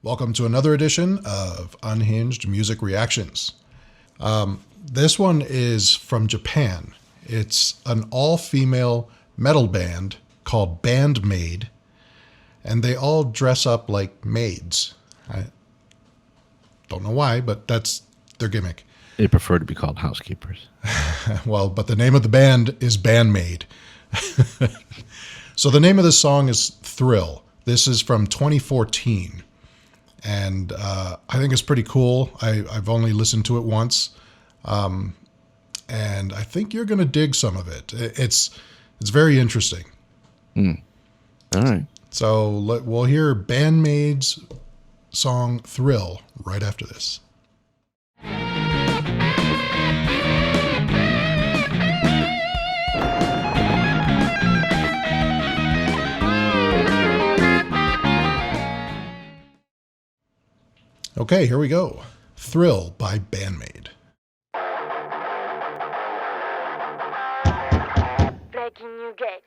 Welcome to another edition of Unhinged Music Reactions. This one is from Japan. It's an all-female metal band called Band-Maid, and they all dress up like maids. I don't know why, but that's their gimmick. They prefer to be called housekeepers. Well, but the name of the band is Band-Maid. So the name of this song is Thrill. This is from 2014. And I think it's pretty cool. I've only listened to it once. And I think you're going to dig some of it. It's very interesting. All right. So we'll hear Band-Maid's song Thrill right after this. Okay, here we go. Thrill by Band-Maid. Breaking new gate.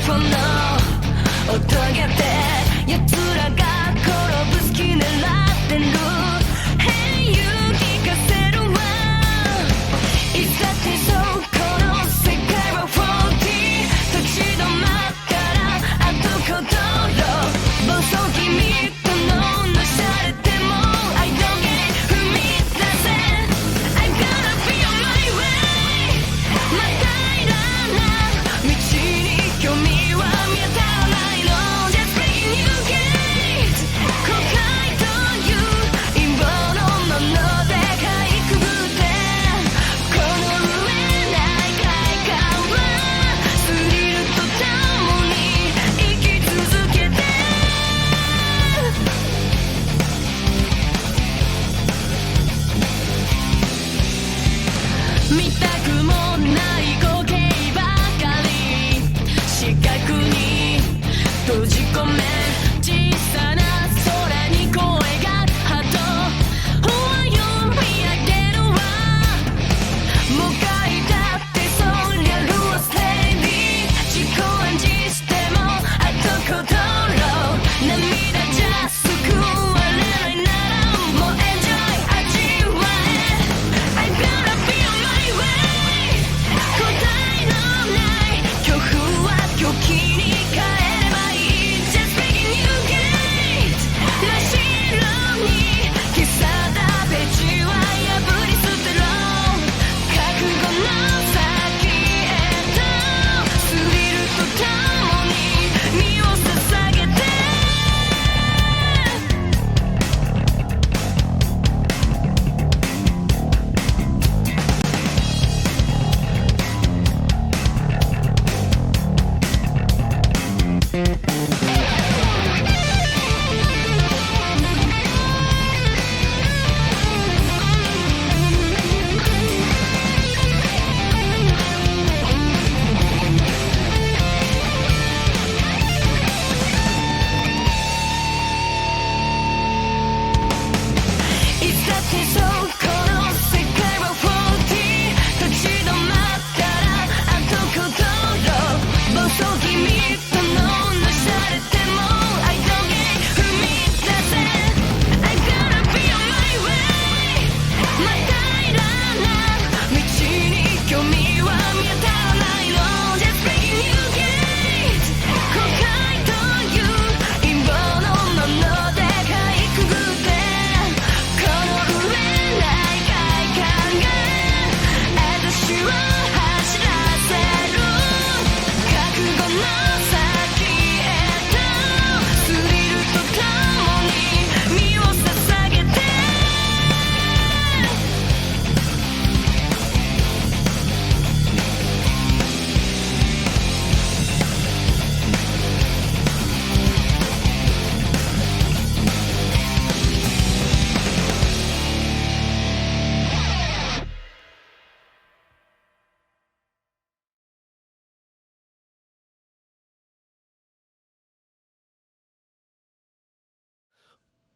From the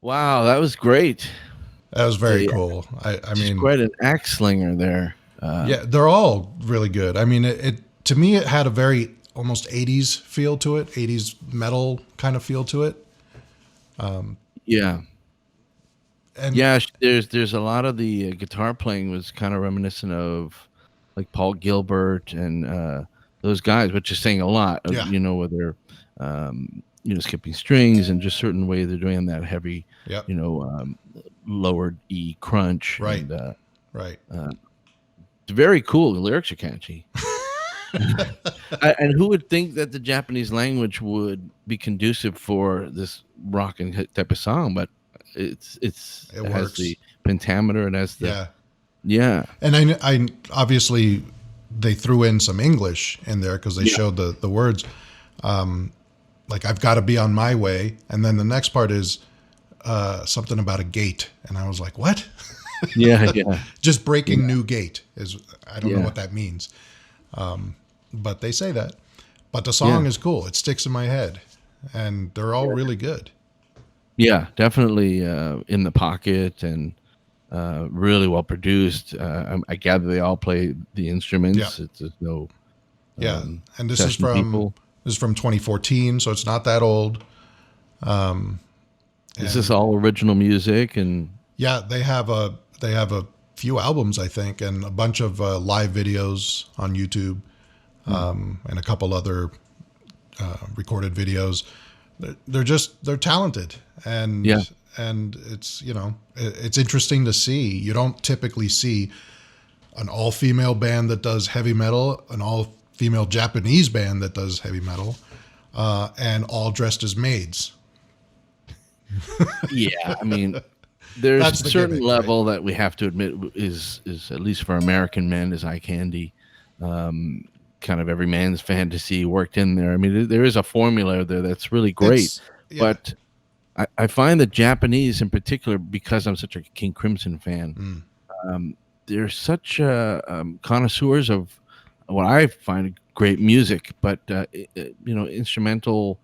Wow, that was great. That was very Yeah, cool. I she's mean, quite an axe slinger there. yeah, they're all really good. I mean, it to me it had a very almost 80s feel to it, 80s metal kind of feel to it. Yeah, And yeah. There's a lot of the guitar playing was kind of reminiscent of like Paul Gilbert and those guys, which is saying a lot. yeah, Where they're skipping strings and just certain way they're doing that heavy, yep, you know, um, lowered E crunch, right, and right. it's very cool. The lyrics are catchy. And who would think that the Japanese language would be conducive for this rock and hit type of song? But It it has works. the pentameter. It has the Yeah. yeah, And I obviously they threw in some English in there because they yeah, showed the words. Like I've got to be on my way, and then the next part is something about a gate, and I was like, what? yeah, yeah, Just breaking yeah, new gate is I don't know yeah, what that means, but they say that. But the yeah, song is cool. It sticks in my head, and they're all really good. yeah. Definitely in the pocket and really well produced. I gather they all play the Yeah, instruments. There's no yeah. And session people. this is from 2014, so it's not that old. Is this And all original music? And yeah, they have a few albums, I think, and a bunch of live videos on YouTube, hmm, and a couple other recorded videos. They're talented, yeah, and it's it's interesting to see. You don't typically see an all female band that does heavy metal, an all female Japanese band that does heavy metal, and all dressed as maids. yeah. I mean, there's That's a the certain gimmick, right? level that we have to admit is at least for American men is eye candy. Kind of every man's fantasy worked in there. I mean, there is a formula there that's really great, It's yeah. but I find the Japanese in particular, because I'm such a King Crimson fan, Mm, um, they're such connoisseurs of what I find great music, but instrumental,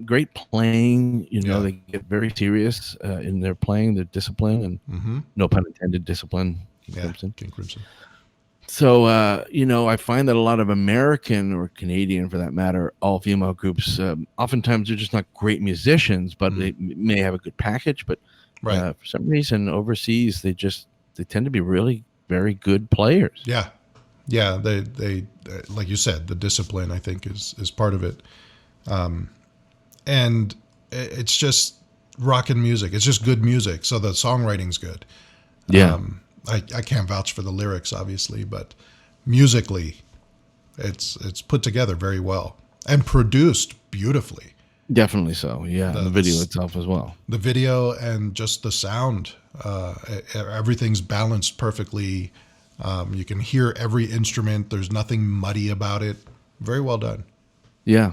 great playing. yeah. They get very serious in their playing, their discipline, and Mm-hmm. no pun intended, discipline. King Yeah. Crimson. King Crimson. So, I find that a lot of American or Canadian, for that matter, all female groups, oftentimes they're just not great musicians, but Mm, may have a good package. But right. for some reason, overseas, they tend to be really very good players. Yeah. Yeah. They like you said, the discipline I think is part of it, and it's just rockin' music. It's just good music. So the songwriting's good. Yeah, I can't vouch for the lyrics, obviously, but musically, it's put together very well and produced beautifully. definitely so. Yeah, and The the video itself as well. the video and just the sound, everything's balanced perfectly. You can hear every instrument. There's nothing muddy about it. Very well done. Yeah,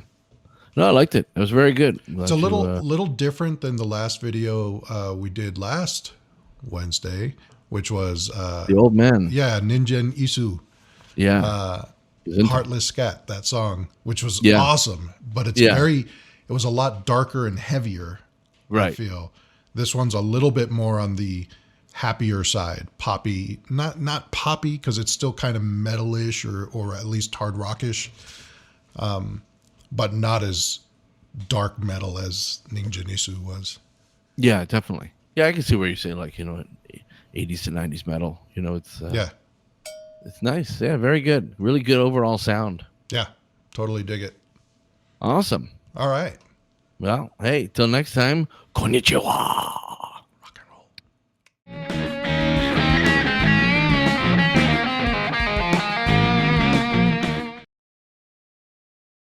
no, I liked it. It was very good. I'm It's a glad you, little different than the last video we did last Wednesday, which was the old man. yeah, Ninja Isu. Yeah, he's into it. Heartless Scat, that song, which was Yeah, awesome, but yeah, it was a lot darker and heavier, I right. feel. This one's a little bit more on the happier side, poppy, not poppy because it's still kind of metalish or at least hard rockish, but not as dark metal as Ninja Nisu was. Yeah, definitely. Yeah, I can see where you say like 80s to 90s metal. Yeah, It's nice. Yeah, very good. Really good overall sound. yeah, totally dig it. Awesome. All right. Well, hey, till next time. Konnichiwa.